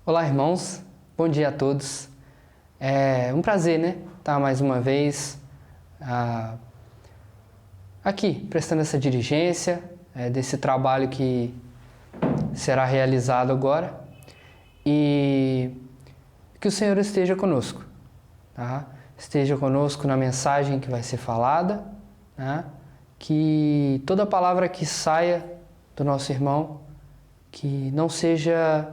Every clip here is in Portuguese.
Olá, irmãos. Bom dia a todos. É um prazer, né? Estar mais uma vez aqui, prestando essa diligência desse trabalho que será realizado agora. E que o Senhor esteja conosco, tá? Esteja conosco na mensagem que vai ser falada, né? Que toda palavra que saia do nosso irmão, que não seja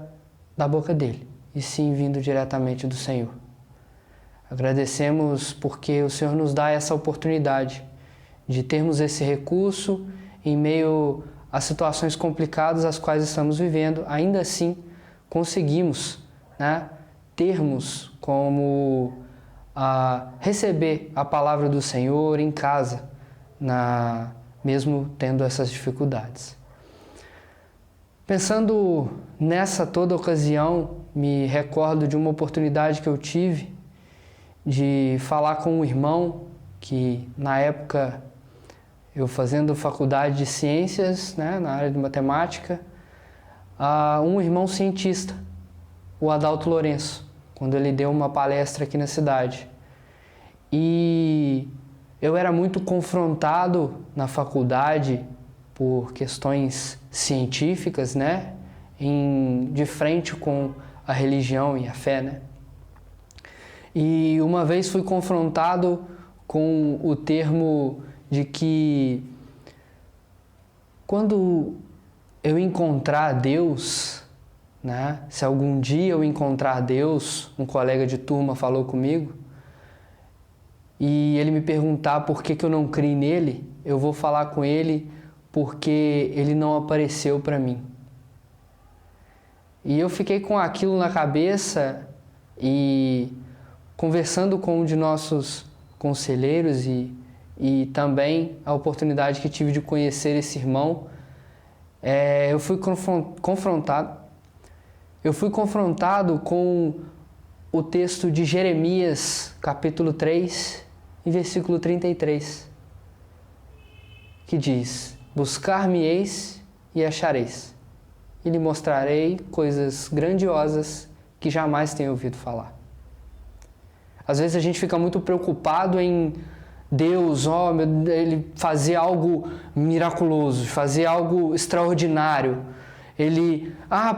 da boca dele, e sim vindo diretamente do Senhor. Agradecemos porque o Senhor nos dá essa oportunidade de termos esse recurso em meio a situações complicadas as quais estamos vivendo. Ainda assim, conseguimos, né, termos como receber a palavra do Senhor em casa, mesmo tendo essas dificuldades. Pensando nessa toda ocasião, me recordo de uma oportunidade que eu tive de falar com um irmão que, na época, eu fazendo faculdade de ciências, né, na área de matemática, um irmão cientista, o Adalto Lourenço, quando ele deu uma palestra aqui na cidade. E eu era muito confrontado na faculdade por questões científicas, né, de frente com a religião e a fé, né. E uma vez fui confrontado com o termo de que quando eu encontrar Deus, né, se algum dia eu encontrar Deus, um colega de turma falou comigo, e ele me perguntar por que eu não criei nele, eu vou falar com ele porque ele não apareceu para mim. E eu fiquei com aquilo na cabeça e conversando com um de nossos conselheiros e também a oportunidade que tive de conhecer esse irmão, eu fui confrontado com o texto de Jeremias, capítulo 3, e versículo 33, que diz: buscar-me-eis e achareis, e lhe mostrarei coisas grandiosas que jamais tenha ouvido falar. Às vezes a gente fica muito preocupado em Deus, ele fazer algo miraculoso, fazer algo extraordinário.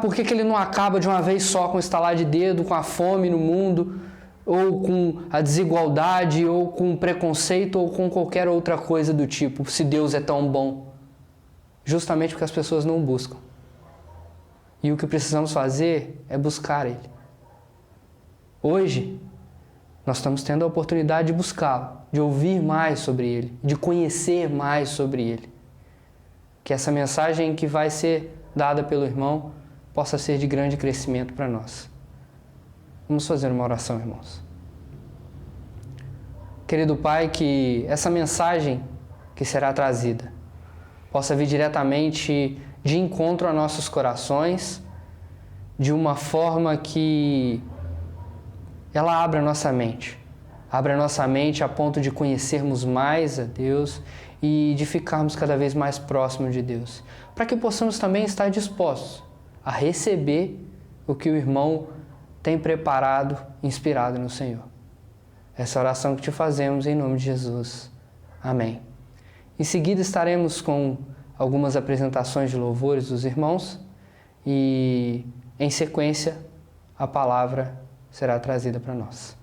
Por que ele não acaba de uma vez só com o estalar de dedo, com a fome no mundo, ou com a desigualdade, ou com o preconceito, ou com qualquer outra coisa do tipo, se Deus é tão bom? Justamente porque as pessoas não buscam. E o que precisamos fazer é buscar Ele. Hoje, nós estamos tendo a oportunidade de buscá-lo, de ouvir mais sobre Ele, de conhecer mais sobre Ele. Que essa mensagem que vai ser dada pelo irmão possa ser de grande crescimento para nós. Vamos fazer uma oração, irmãos. Querido Pai, que essa mensagem que será trazida possa vir diretamente de encontro a nossos corações, de uma forma que ela abra a nossa mente a ponto de conhecermos mais a Deus e de ficarmos cada vez mais próximos de Deus, para que possamos também estar dispostos a receber o que o irmão tem preparado, inspirado no Senhor. Essa oração que te fazemos em nome de Jesus. Amém. Em seguida estaremos com algumas apresentações de louvores dos irmãos e, em sequência, a palavra será trazida para nós.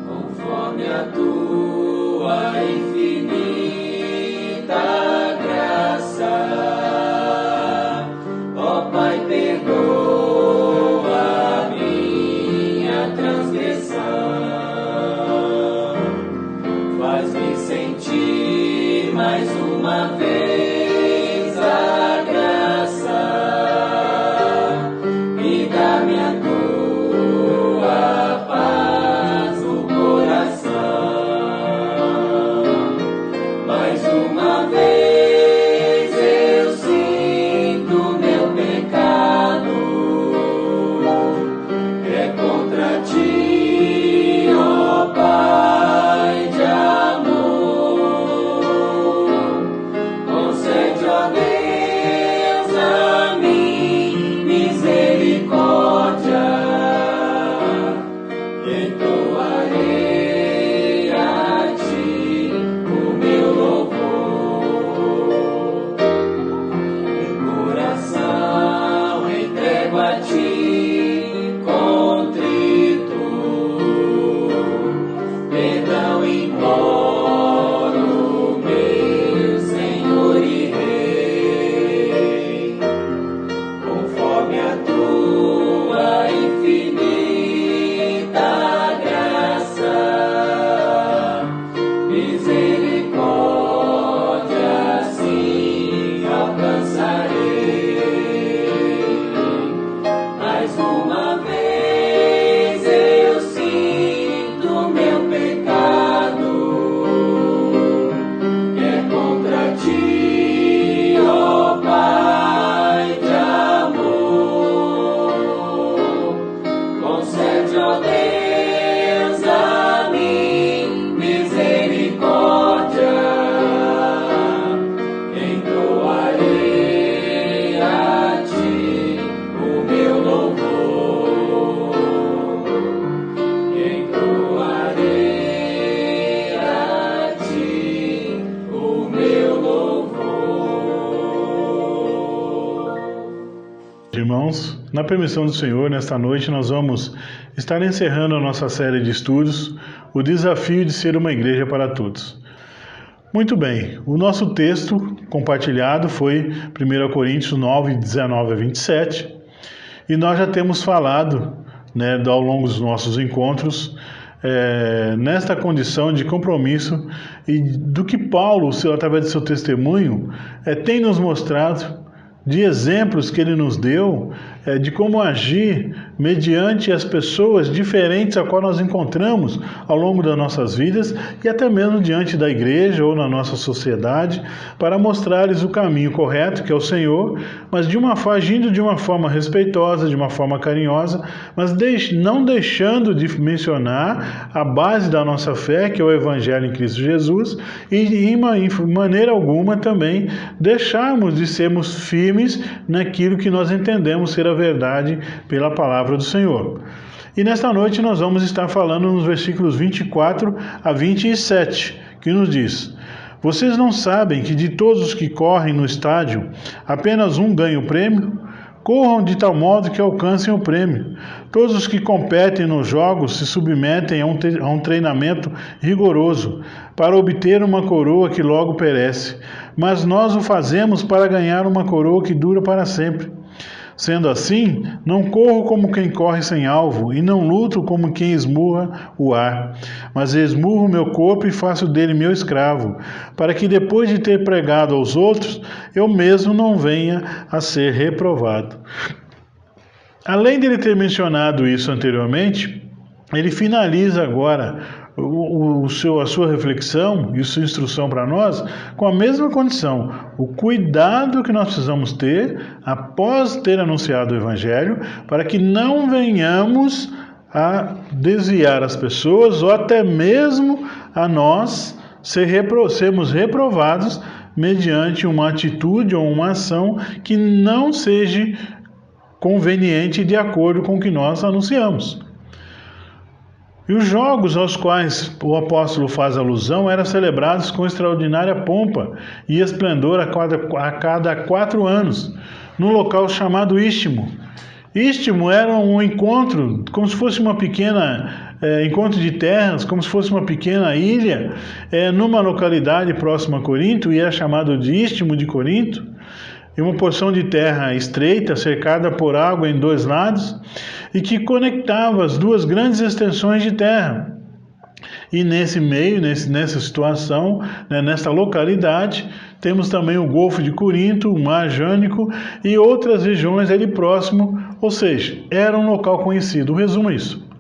Conforme a tua infinita graça, ó Pai, perdoa minha transgressão, faz-me sentir mais uma vez a graça e dá-me a tua paz no coração. Mais uma vez eu sinto meu irmãos, na permissão do Senhor, nesta noite nós vamos estar encerrando a nossa série de estudos, o desafio de ser uma igreja para todos. Muito bem, o nosso texto compartilhado foi 1 Coríntios 9, 19 a 27, e nós já temos falado, ao longo dos nossos encontros, nesta condição de compromisso e do que Paulo, através do seu testemunho, tem nos mostrado, de exemplos que ele nos deu, de como agir mediante as pessoas diferentes a qual nós encontramos ao longo das nossas vidas e até mesmo diante da igreja ou na nossa sociedade, para mostrar-lhes o caminho correto, que é o Senhor, mas agindo de uma forma respeitosa, de uma forma carinhosa, mas não deixando de mencionar a base da nossa fé, que é o Evangelho em Cristo Jesus, e em maneira alguma também deixarmos de sermos firmes naquilo que nós entendemos ser a verdade pela palavra do Senhor. E nesta noite nós vamos estar falando nos versículos 24 a 27, que nos diz: vocês não sabem que de todos os que correm no estádio, apenas um ganha o prêmio? Corram de tal modo que alcancem o prêmio. Todos os que competem nos jogos se submetem a um treinamento rigoroso, para obter uma coroa que logo perece. Mas nós o fazemos para ganhar uma coroa que dura para sempre. Sendo assim, não corro como quem corre sem alvo, e não luto como quem esmurra o ar, mas esmurro meu corpo e faço dele meu escravo, para que depois de ter pregado aos outros, eu mesmo não venha a ser reprovado. Além de ele ter mencionado isso anteriormente, ele finaliza agora a sua reflexão e sua instrução para nós com a mesma condição: o cuidado que nós precisamos ter após ter anunciado o Evangelho, para que não venhamos a desviar as pessoas ou até mesmo a nós sermos reprovados mediante uma atitude ou uma ação que não seja conveniente de acordo com o que nós anunciamos. E os jogos aos quais o apóstolo faz alusão eram celebrados com extraordinária pompa e esplendor a cada 4 anos, num local chamado Istmo. Istmo era um encontro, como se fosse uma pequena encontro de terras, como se fosse uma pequena ilha, numa localidade próxima a Corinto, e era chamado de Istmo de Corinto, e uma porção de terra estreita, cercada por água em 2 lados, e que conectava as 2 grandes extensões de terra. E nesse meio, nessa situação, nesta localidade, temos também o Golfo de Corinto, o Mar Jânico e outras regiões ali próximo, ou seja, era um local conhecido. O resumo é isso.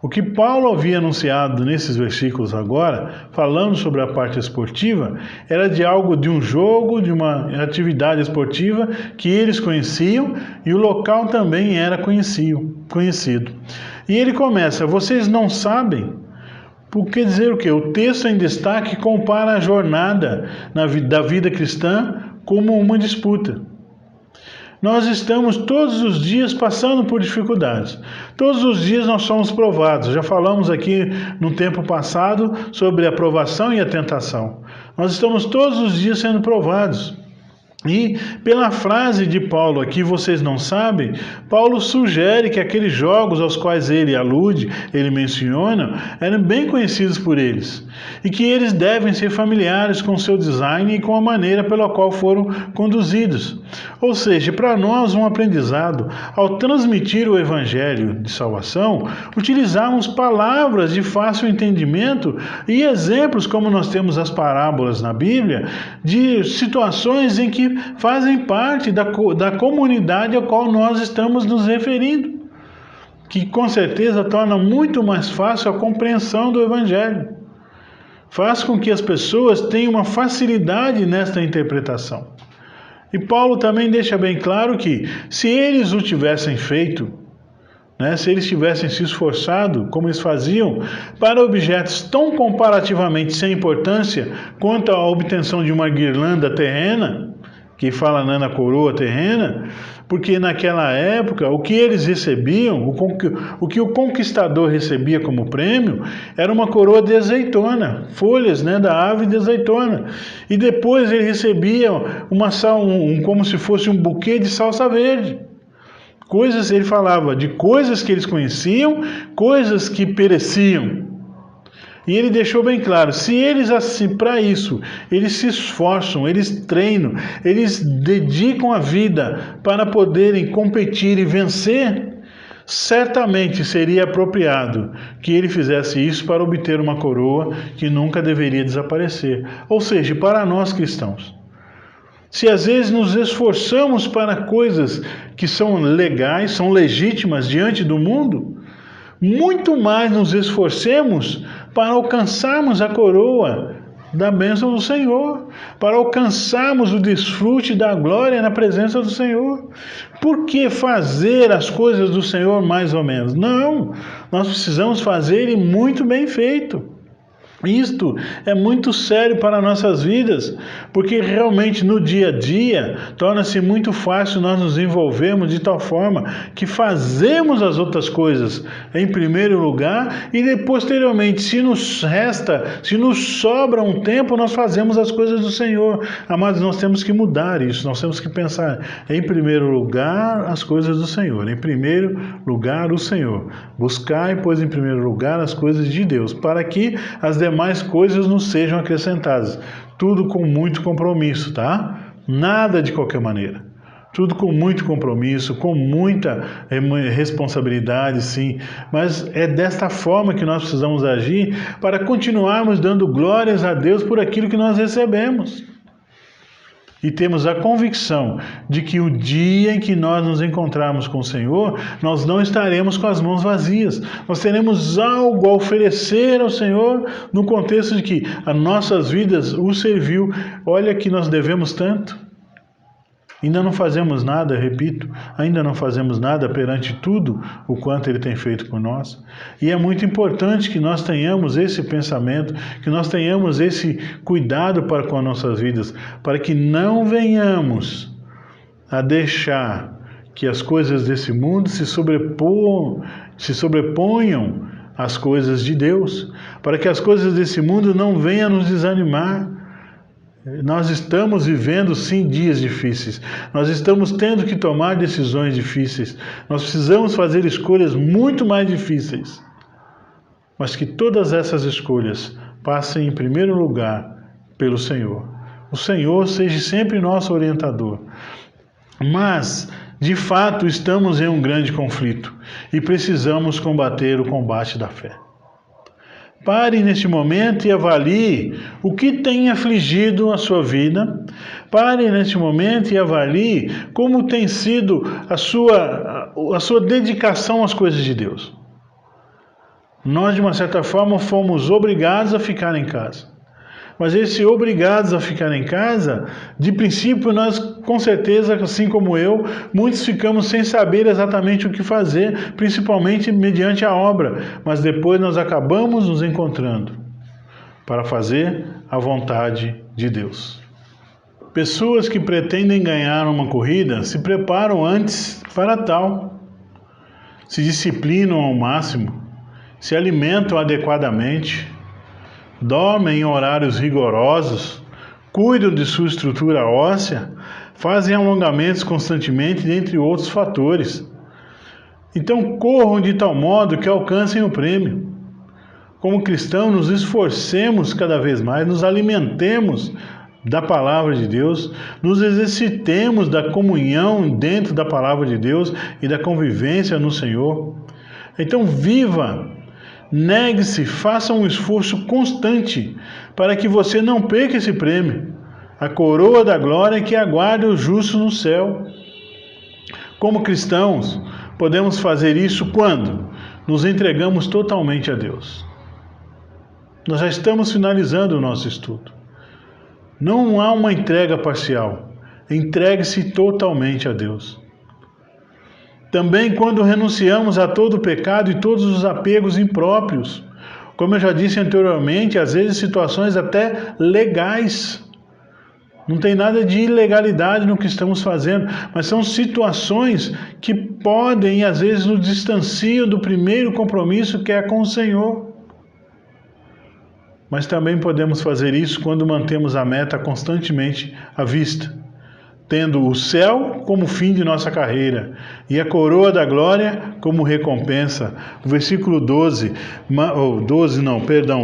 O que Paulo havia anunciado nesses versículos agora, falando sobre a parte esportiva, era de um jogo, de uma atividade esportiva que eles conheciam e o local também era conhecido. E ele começa: vocês não sabem? Por que dizer o quê? O texto em destaque compara a jornada da vida cristã como uma disputa. Nós estamos todos os dias passando por dificuldades. Todos os dias nós somos provados. Já falamos aqui no tempo passado sobre a provação e a tentação. Nós estamos todos os dias sendo provados. E pela frase de Paulo aqui, vocês não sabem, Paulo sugere que aqueles jogos aos quais ele alude, ele menciona, eram bem conhecidos por eles. E que eles devem ser familiares com o seu design e com a maneira pela qual foram conduzidos. Ou seja, para nós um aprendizado, ao transmitir o Evangelho de salvação, utilizarmos palavras de fácil entendimento e exemplos, como nós temos as parábolas na Bíblia, de situações em que fazem parte da comunidade a qual nós estamos nos referindo, que com certeza torna muito mais fácil a compreensão do Evangelho. Faz com que as pessoas tenham uma facilidade nesta interpretação. E Paulo também deixa bem claro que, se eles o tivessem feito, se eles tivessem se esforçado, como eles faziam, para objetos tão comparativamente sem importância quanto a obtenção de uma guirlanda terrena, que fala na coroa terrena, porque naquela época o que eles recebiam, o que o conquistador recebia como prêmio, era uma coroa de azeitona, folhas da árvore de azeitona, e depois ele recebia como se fosse um buquê de salsa verde. Coisas, ele falava de coisas que eles conheciam, coisas que pereciam. E ele deixou bem claro, se eles assim, para isso, eles se esforçam, eles treinam, eles dedicam a vida para poderem competir e vencer, certamente seria apropriado que ele fizesse isso para obter uma coroa que nunca deveria desaparecer. Ou seja, para nós cristãos. Se às vezes nos esforçamos para coisas que são legais, são legítimas diante do mundo, muito mais nos esforcemos para alcançarmos a coroa da bênção do Senhor, para alcançarmos o desfrute da glória na presença do Senhor. Por que fazer as coisas do Senhor mais ou menos? Não, nós precisamos fazer e muito bem feito. Isto é muito sério para nossas vidas, porque realmente no dia a dia torna-se muito fácil nós nos envolvermos de tal forma que fazemos as outras coisas em primeiro lugar e posteriormente, se nos sobra um tempo, nós fazemos as coisas do Senhor. Amados, nós temos que mudar isso, nós temos que pensar em primeiro lugar as coisas do Senhor, em primeiro lugar o Senhor. Buscai, pois, em primeiro lugar as coisas de Deus, para que as demais coisas nos sejam acrescentadas. Tudo com muito compromisso, tá? Nada de qualquer maneira. Tudo com muito compromisso, com muita responsabilidade, sim. Mas é desta forma que nós precisamos agir para continuarmos dando glórias a Deus por aquilo que nós recebemos. E temos a convicção de que o dia em que nós nos encontrarmos com o Senhor, nós não estaremos com as mãos vazias. Nós teremos algo a oferecer ao Senhor no contexto de que as nossas vidas o serviu. Olha que nós devemos tanto. Ainda não fazemos nada, repito, ainda não fazemos nada perante tudo o quanto Ele tem feito por nós. E é muito importante que nós tenhamos esse pensamento, que nós tenhamos esse cuidado para com as nossas vidas, para que não venhamos a deixar que as coisas desse mundo se sobreponham às coisas de Deus, para que as coisas desse mundo não venham nos desanimar. Nós estamos vivendo, sim, dias difíceis. Nós estamos tendo que tomar decisões difíceis. Nós precisamos fazer escolhas muito mais difíceis. Mas que todas essas escolhas passem, em primeiro lugar, pelo Senhor. O Senhor seja sempre nosso orientador. Mas, de fato, estamos em um grande conflito e precisamos combater o combate da fé. Pare neste momento e avalie o que tem afligido a sua vida. Pare neste momento e avalie como tem sido a sua dedicação às coisas de Deus. Nós, de uma certa forma, fomos obrigados a ficar em casa. Mas esse obrigados a ficar em casa, de princípio nós, com certeza, assim como eu, muitos ficamos sem saber exatamente o que fazer, principalmente mediante a obra, mas depois nós acabamos nos encontrando para fazer a vontade de Deus. Pessoas que pretendem ganhar uma corrida se preparam antes para tal, se disciplinam ao máximo, se alimentam adequadamente, dormem em horários rigorosos, cuidam de sua estrutura óssea, fazem alongamentos constantemente, dentre outros fatores. Então corram de tal modo que alcancem o prêmio. Como cristãos, nos esforcemos cada vez mais, nos alimentemos da palavra de Deus, nos exercitemos da comunhão dentro da palavra de Deus e da convivência no Senhor. Então viva! Negue-se, faça um esforço constante para que você não perca esse prêmio, a coroa da glória que aguarda os justos no céu. Como cristãos, podemos fazer isso quando nos entregamos totalmente a Deus. Nós já estamos finalizando o nosso estudo. Não há uma entrega parcial. Entregue-se totalmente a Deus. Também quando renunciamos a todo o pecado e todos os apegos impróprios. Como eu já disse anteriormente, às vezes situações até legais. Não tem nada de ilegalidade no que estamos fazendo, mas são situações que podem e às vezes nos distanciam do primeiro compromisso que é com o Senhor. Mas também podemos fazer isso quando mantemos a meta constantemente à vista. tendo o céu como fim de nossa carreira e a coroa da glória como recompensa. O versículo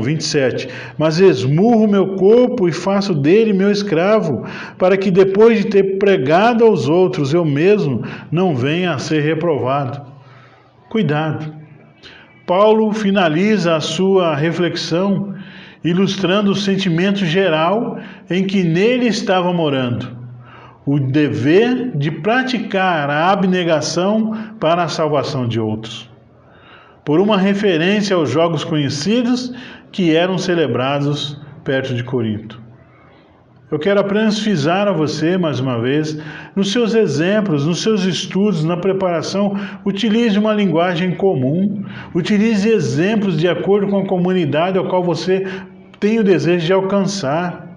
27. Mas esmurro meu corpo e faço dele meu escravo, para que depois de ter pregado aos outros, eu mesmo não venha a ser reprovado. Cuidado. Paulo finaliza a sua reflexão ilustrando o sentimento geral em que nele estava morando. O dever de praticar a abnegação para a salvação de outros. Por uma referência aos jogos conhecidos que eram celebrados perto de Corinto. Eu quero apenas frisar a você, mais uma vez, nos seus exemplos, nos seus estudos, na preparação, utilize uma linguagem comum, utilize exemplos de acordo com a comunidade ao qual você tem o desejo de alcançar.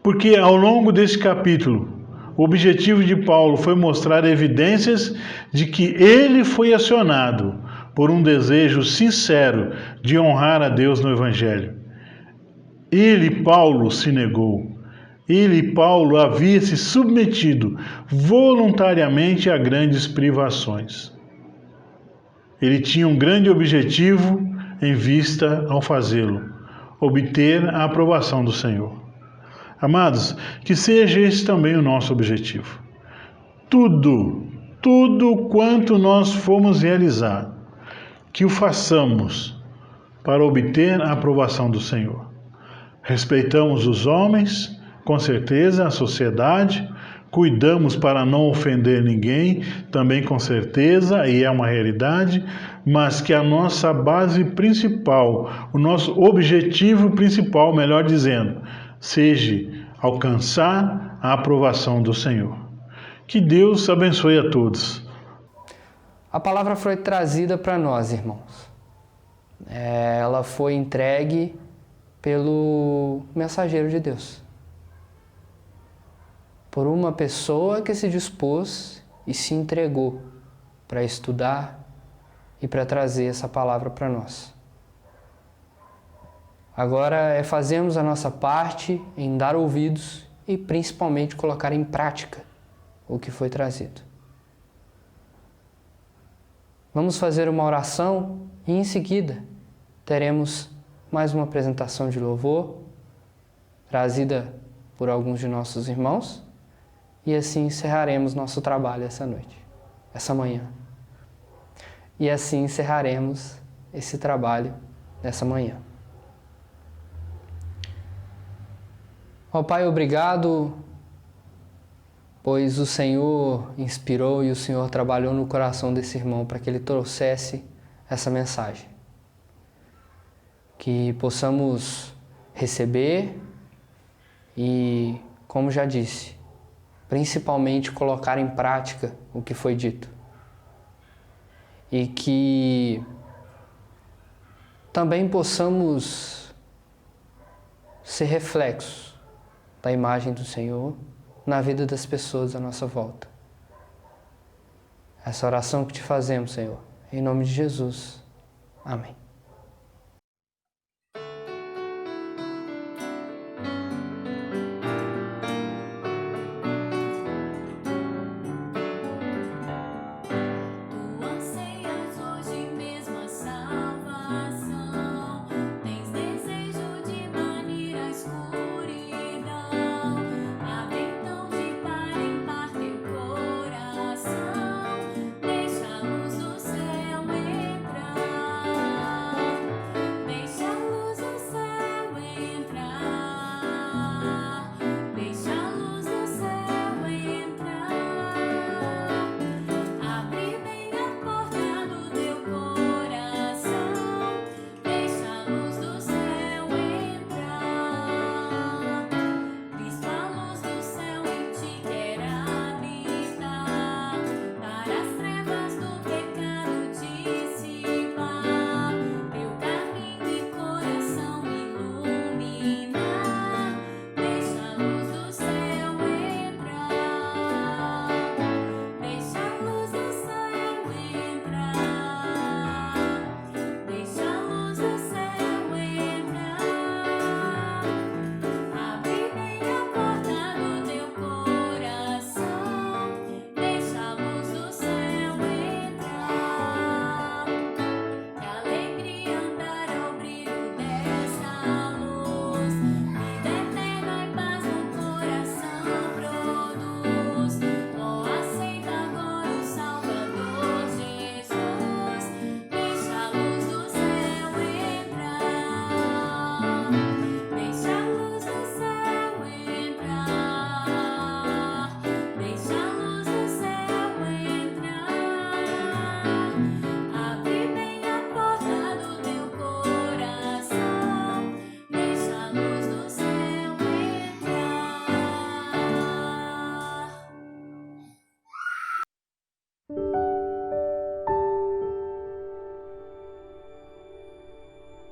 Porque ao longo deste capítulo, o objetivo de Paulo foi mostrar evidências de que ele foi acionado por um desejo sincero de honrar a Deus no Evangelho. Ele, Paulo, se negou. Ele, Paulo, havia se submetido voluntariamente a grandes privações. Ele tinha um grande objetivo em vista ao fazê-lo: obter a aprovação do Senhor. Amados, que seja esse também o nosso objetivo. Tudo quanto nós formos realizar, que o façamos para obter a aprovação do Senhor. Respeitamos os homens, com certeza, a sociedade, cuidamos para não ofender ninguém, também com certeza, e é uma realidade, mas que a nossa base principal, o nosso objetivo principal, melhor dizendo, seja alcançar a aprovação do Senhor. Que Deus abençoe a todos. A palavra foi trazida para nós, irmãos. Ela foi entregue pelo mensageiro de Deus. Por uma pessoa que se dispôs e se entregou para estudar e para trazer essa palavra para nós. Agora é fazermos a nossa parte em dar ouvidos e principalmente colocar em prática o que foi trazido. Vamos fazer uma oração e em seguida teremos mais uma apresentação de louvor trazida por alguns de nossos irmãos e assim encerraremos nosso trabalho essa manhã. E assim encerraremos esse trabalho dessa manhã. Ó Pai, obrigado, pois o Senhor inspirou e o Senhor trabalhou no coração desse irmão para que ele trouxesse essa mensagem. Que possamos receber e, como já disse, principalmente colocar em prática o que foi dito. E que também possamos ser reflexos da imagem do Senhor na vida das pessoas à nossa volta. Essa oração que te fazemos, Senhor, em nome de Jesus. Amém.